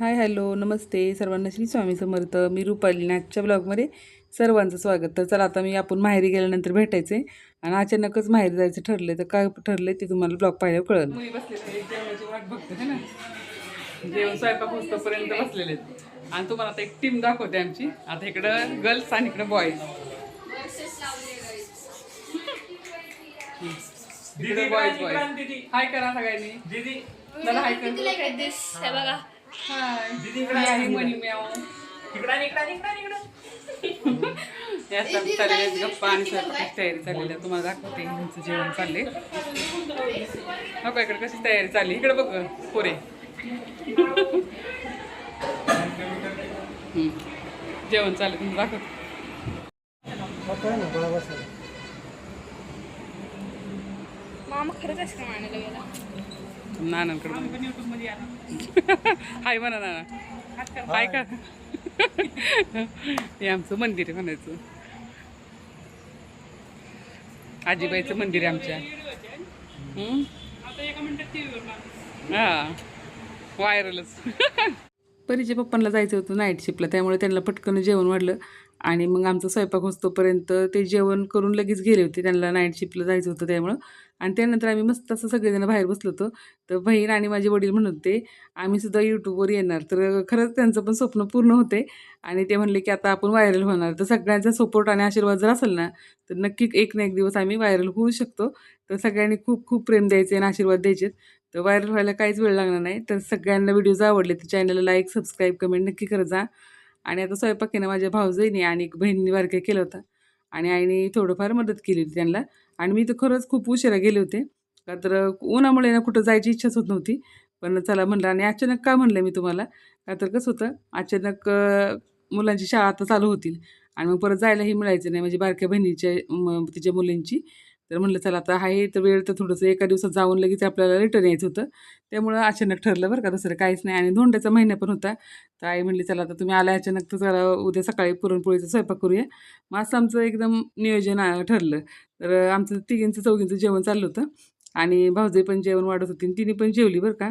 Hi hello नमस्ते सर्वांना श्री स्वामी समर्थ. मी रुपाली आजच्या ब्लॉगमध्ये सर्वांचं स्वागत. तर चला आता आपण माहेरी गेल्यानंतर भेटायचे आणि अचानकच माहेरी जायचं ठरलं. तर काय ठरलं ते तुम्हाला ब्लॉग पाहिल्यावर कळलं. मुली बसलेले जेवणाची वाट बघते है ना, जेवण स्वयंपाक होतपर्यंत बसलेले आणि तुम्हाला आता एक टीम दाखवते आमची. आता इकडं गर्ल्स आणि इकडं बॉईज. इकडे बॉईज हाय करा सगळ्यांनी. दीदी चला हाय कर. हाय दीदी इकडे आहे मनी म्याव. इकडे चाललेले गप्पा आणि स्वयंपाकाची तयारी चाललेली आहे. तुम्हाला दाखवते ह्यांचं जेवण चालले. हो का, इकडे कशी तयारी चालली इकडे बघ पोरे. जेवण चालले तुम्हाला दाखवते. मामा खरंच आईस्क्रीम आणायला गेला. नानांकडे हाय म्हणा नाना. हाय का. हे आमचं मंदिर आहे म्हणायचं. आजीबाईचं मंदिर आहे आमच्या. हां व्हायरलच. परीच्या पप्पांना जायचं होतं नाईट शिफ्टला, त्यामुळे त्यांना पटकन जेवण वाढलं आणि मग आमचं स्वयंपाक होतोपर्यंत ते जेवण करून लगेच गेले होते. त्यांना नाईट शिफ्टला जायचं होतं त्यामुळं. आणि त्यानंतर आम्ही मस्त असं सगळेजण बाहेर बसलो होतो. तर बहीण आणि माझे वडील म्हणत होते आम्हीसुद्धा यूट्यूबवर येणार. तर खरंच त्यांचं पण स्वप्न पूर्ण होते आणि ते म्हणले की आता आपण व्हायरल होणार. तर सगळ्यांचा सपोर्ट आणि आशीर्वाद जर असेल ना तर नक्की एक ना एक दिवस आम्ही व्हायरल होऊ शकतो. तर सगळ्यांनी खूप खूप प्रेम द्यायचे आणि आशीर्वाद द्यायचे. तर व्हायरल व्हायला काहीच वेळ लागणार नाही. तर सगळ्यांना व्हिडिओज आवडले तर चॅनलला लाईक सबस्क्राईब कमेंट नक्की करत जा. आणि आता स्वयंपाक आहे ना माझ्या भाऊजाईने आणि बहिणीने बारक्या केला होता आणि आईने थोडंफार मदत केली होती त्यांना. आणि मी तर खरंच खूप उशिरा गेले होते का तर उन्हामुळे ना कुठं जायची इच्छाच होत नव्हती. पण चला म्हणलं. आणि अचानक का म्हणलं मी तुम्हाला, का तर कसं होतं अचानक मुलांची शाळा आता चालू होतील आणि मग परत जायलाही मिळायचं नाही म्हणजे बारक्या बहिणीच्या तिच्या मुलींची. तर म्हणलं चला आता आहे तर वेळ तर थोडंसं एका दिवसात जाऊन लगेच आपल्याला रिटर्न यायचं होतं. त्यामुळं अचानक ठरलं बरं का, दुसरं काहीच नाही. आणि धोंड्याचा महिना पण होता. तर आई म्हणली चला आता तुम्ही आला अचानक तर चला उद्या सकाळी पुरणपोळीचा स्वयंपाक करूया. मग असं आमचं एकदम नियोजन ठरलं. तर आमचं तिघींचं चौघींचं जेवण चाललं होतं आणि भाऊजाई पण जेवण वाढत होती आणि तिने पण जेवली बरं का.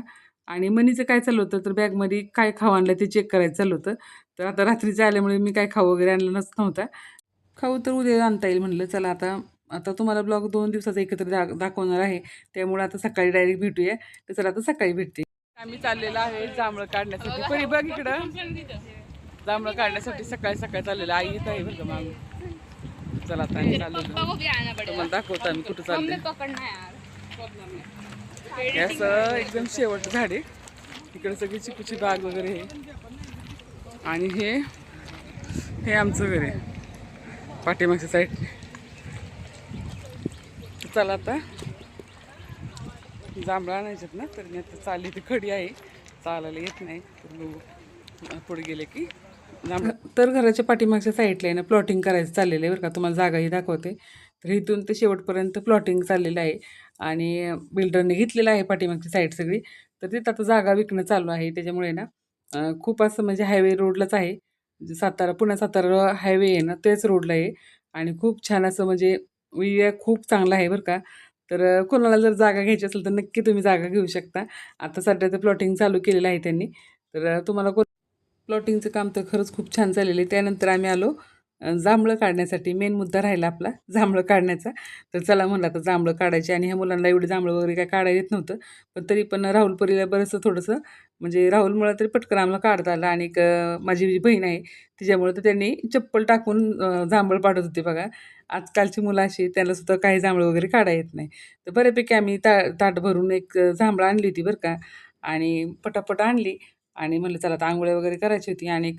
आणि मनीचं काय चाललं होतं तर बॅगमध्ये काय खाऊ आणलं ते चेक करायचं चाललं होतं. तर आता रात्रीचं आल्यामुळे मी काय खाऊ वगैरे आणलं नव्हता. खाऊ तर उद्या आणता येईल म्हणलं. चला आता आता तुम्हाला ब्लॉग 2 दिवसाचा एकत्र दाखवणार आहे. त्यामुळे आता सकाळी डायरेक्ट भेटूया. तर चला आता सकाळी भेटते. आम्ही चाललेलो आहे जांभळं काढण्यासाठी. परी बघ इकडं जांभळं काढण्यासाठी सकाळी सकाळी चाललेलं. आई येत आहे बरं का मागून. चला आता आम्ही चाललेलो. तुम्हाला दाखवतो आम्ही कुठं चाललोय. असं एकदम शेवटचं झाड आहे. इकडे सगळी चिकूची बाग वगैरे आहे. आणि हे आमचं घर आहे पाठीमागच्या साईड. चला आता जांभळं आणायच्यात ना, तर मी आता चालली ती खडी आहे, चालायला येत नाही. तर पुढे गेले की जांभळं. तर घराच्या पाठीमागच्या साईडला आहे ना प्लॉटिंग करायचं चाललेलं आहे बरं का. तुम्हाला जागाही दाखवते. तर इथून ते शेवटपर्यंत प्लॉटिंग चाललेलं आहे आणि बिल्डरने घेतलेलं आहे पाठीमागची साईड सगळी. तर तिथं आता जागा विकणं चालू आहे. त्याच्यामुळे ना खूप असं म्हणजे हायवे रोडलाच आहे. सातारा पुणे सातारा हायवे आहे ना तेच रोडला आहे. आणि खूप छान असं म्हणजे एरिया खूप चांगला आहे बरं का. तर कोणाला जर जागा घ्यायची असेल तर नक्की तुम्ही जागा घेऊ शकता. आता सध्या तर प्लॉटिंग चालू केलेलं आहे त्यांनी. तर तुम्हाला प्लॉटिंगचं काम तर खरंच खूप छान झालेलं आहे. त्यानंतर आम्ही आलो जांभळं काढण्यासाठी. मेन मुद्दा राहिला आपला जांभळं काढण्याचा. तर चला म्हणलं आता जांभळं काढायची आणि ह्या मुलांना एवढी जांभळं वगैरे काय काढायला येत नव्हतं. पण तरी पण राहुल परीला बरंचसं थोडंसं म्हणजे राहुलमुळं तरी पटकन आम्हाला काढता आलं. आणि माझी जी बहीण आहे तिच्यामुळे तर त्यांनी चप्पल टाकून जांभळं पाडत होते बघा. आजकालची मुलं अशी त्यांना सुद्धा काही जांभळं वगैरे काढता येत नाही. तर बऱ्यापैकी आम्ही ताट भरून एक जांभळं आणली होती बरं का. आणि पटापट आणली आणि म्हणलं चला आता आंघोळ्या वगैरे करायची होती आणि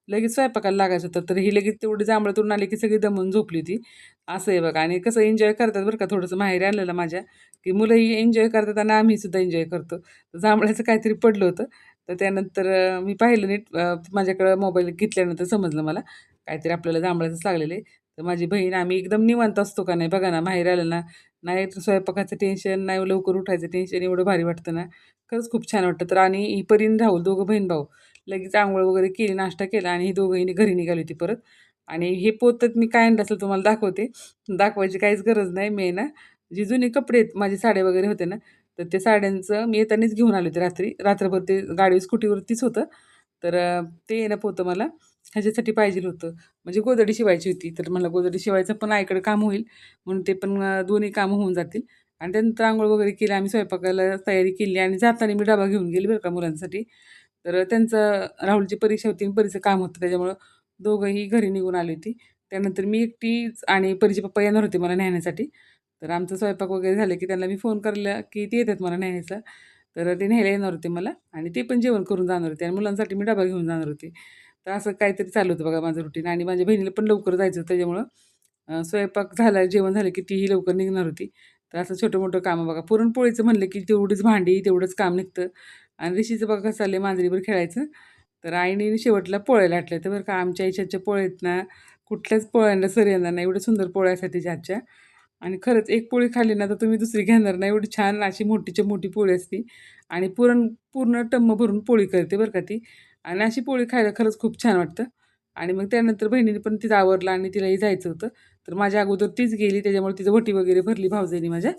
लगेच स्वयंपाकाला लागायचं होतं. तर ही लगेच तेवढी जांभळं तोडून आली की सगळी दमून झोपली होती. असं आहे बघा. आणि कसं एन्जॉय करतात बरं का. थोडंसं माहेरी आणलेलं माझ्या की मुलंही एन्जॉय करतात आणि आम्हीसुद्धा एन्जॉय करतो. तर जांभळाचं काहीतरी पडलं होतं. तर त्यानंतर मी पाहिलं नीट माझ्याकडं मोबाईल घेतल्यानंतर समजलं मला काहीतरी आपल्याला जांभळाचंच लागलेलं आहे. तर माझी बहीण आम्ही एकदम निवांत असतो का नाही बघा ना, माहेरी आलं ना नाही तर स्वयंपाकाचं टेन्शन नाही लवकर उठायचं टेन्शन एवढं भारी वाटतं ना. खरंच खूप छान वाटतं. तर आणि ही परीन राहुल दोघं बहीण भाऊ लगेच अंघोळ वगैरे केली नाश्ता केला आणि ही दोघंही घरी निघाली होती परत. आणि हे पोतं मी काय आणलं असेल तुम्हाला दाखवते. दाखवायची काहीच गरज नाही. मी ना जी जुने कपडे आहेत माझे साड्या वगैरे होते ना तर ते साड्यांचं मी येतानाच घेऊन आले होते रात्रभर ते गाडी स्कूटीवरतीच होतं. तर ते येणं होतं मला ह्याच्यासाठी पाहिजे होतं. म्हणजे गोधडी शिवायची होती. तर मला गोधडी शिवायचं पण आईकडे काम होईल म्हणून ते पण दोन्ही कामं होऊन जातील. आणि त्यानंतर अंघोळ वगैरे केली. आम्ही स्वयंपाकाला तयारी केली आणि जाताना मी डबा घेऊन गेले बरं का मुलांसाठी. तर त्यांचं राहुलची परीक्षा होती आणि परीचं काम होतं त्याच्यामुळं दोघंही घरी निघून आली होती. त्यानंतर मी एकटीच आणि परीचे पप्पा येणार होते मला नेण्यासाठी. तर आमचा स्वयंपाक वगैरे झालं की त्यांना मी फोन करला की ते येतात मला न्यायला. तर ते न्यायला येणार होते मला आणि ते पण जेवण करून जाणार होते आणि मुलांसाठी मी डबा घेऊन जाणार होते. तर असं काहीतरी चालू होतं बघा माझं रुटीन आणि माझ्या बहिणीला पण लवकर जायचं होतं त्याच्यामुळं स्वयंपाक झाला, जेवण झालं की तीही लवकर निघणार होती. तर असं छोटं-मोठं कामं बघा. पुरणपोळीचं म्हणलं की तेवढीच भांडी, तेवढंच काम निघतं आणि ऋषीचं बघा कसं चाललंय मांजरीवर खेळायचं. तर आईने शेवटला पोळ्या लाटल्या. तर बरं का आमच्या आईच्या पोळ्या आहेत ना, कुठल्याच पोळ्यांना सर येणार नाही. एवढ्या सुंदर पोळ्या असतात तिच्या हातच्या. आणि खरंच एक पोळी खाल्ली ना, तर तुम्ही दुसरी घेणार नाही. एवढी छान अशी मोठीच्या मोठी पोळी असते आणि पूर्ण टम्म भरून पोळी करते बरं का ती. आणि अशी पोळी खायला खरंच खूप छान वाटतं. आणि मग त्यानंतर बहिणीने पण तिचं आवरलं आणि तिलाही जायचं होतं. तर माझ्या अगोदर तीच गेली त्याच्यामुळे तिचं वटी वगैरे भरली भावजाईने माझ्या.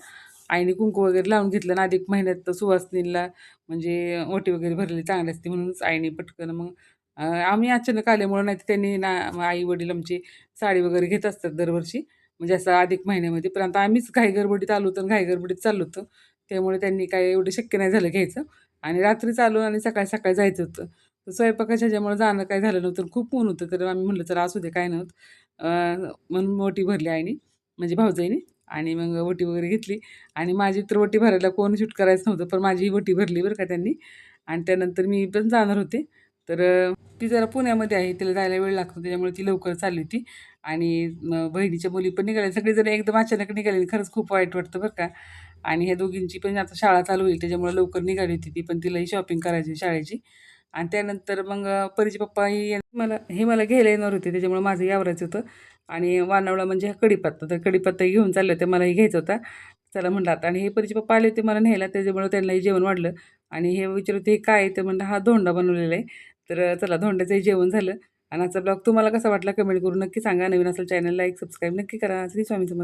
आईने कुंकू वगैरे लावून घेतलं आणि अधिक महिन्यात सुवासिनीला म्हणजे ओटी वगैरे भरलेली चांगली असते म्हणूनच आईने पटकन मग आम्ही अचानक आल्यामुळं नाहीतर त्यांनी ना आई-वडील आमचे साडी वगैरे घेत असतात दरवर्षी. म्हणजे असं अधिक महिन्यामध्ये. पण आता आम्हीच घाईगडबडीत आलो होतो आणि घाईगडबडीत चाललो होतो. त्यामुळे त्यांनी काय एवढं शक्य नाही झालं घ्यायचं आणि रात्रीच आलो आणि सकाळी जायचं होतं. तर स्वयंपाकाच्या ह्याच्यामुळे जाणं काही झालं नव्हतं. खूप ऊन होतं. तर आम्ही म्हटलं चला असू दे काय नव्हतं. म्हणून ओटी भरली आईनी म्हणजे भावजाईनी आणि मग ओटी वगैरे घेतली आणि माझी तर ओटी भरायला कोण शूट करायचं नव्हतं. पण माझी ही ओटी भरली बरं का त्यांनी आणि त्यानंतर मी पण जाणार होते. तर ती जरा पुण्यामध्ये आहे. तिला जायला वेळ लागतो त्याच्यामुळे ती लवकर चालली होती आणि बहिणीच्या मुली पण निघाल्या. सगळेजण एकदम अचानक निघाले आणि खरंच खूप वाईट वाटतं बरं का. आणि ह्या दोघींची पण आता शाळा चालू होईल त्याच्यामुळे लवकर निघाली होती ती पण तिलाही शॉपिंग करायची शाळेची. आणि त्यानंतर मग परीचे पप्पाही मला घ्यायला येणार होते त्याच्यामुळे माझंही आवरायचं होतं. आणि वानवळा म्हणजे हा कढीपत्ता. तर कढीपत्ताही घेऊन चालले होते. मलाही घ्यायचा होता. चला म्हटलं आता आणि हे परीचे पप्पा आले होते मला न्यायला त्याच्यामुळे त्यांनाही जेवण वाढलं. आणि हे विचारत होते, "हे काय आहे?" तर म्हणलं, "हा धोंडा बनवलेला आहे." तर चला धोंड्याचंही जेवण झालं. आणि आजचा ब्लॉग तुम्हाला कसा वाटला कमेंट करून नक्की सांगा. नवीन असेल चॅनल लाईक, सबस्क्राईब नक्की करा. श्री स्वामी समर्थ.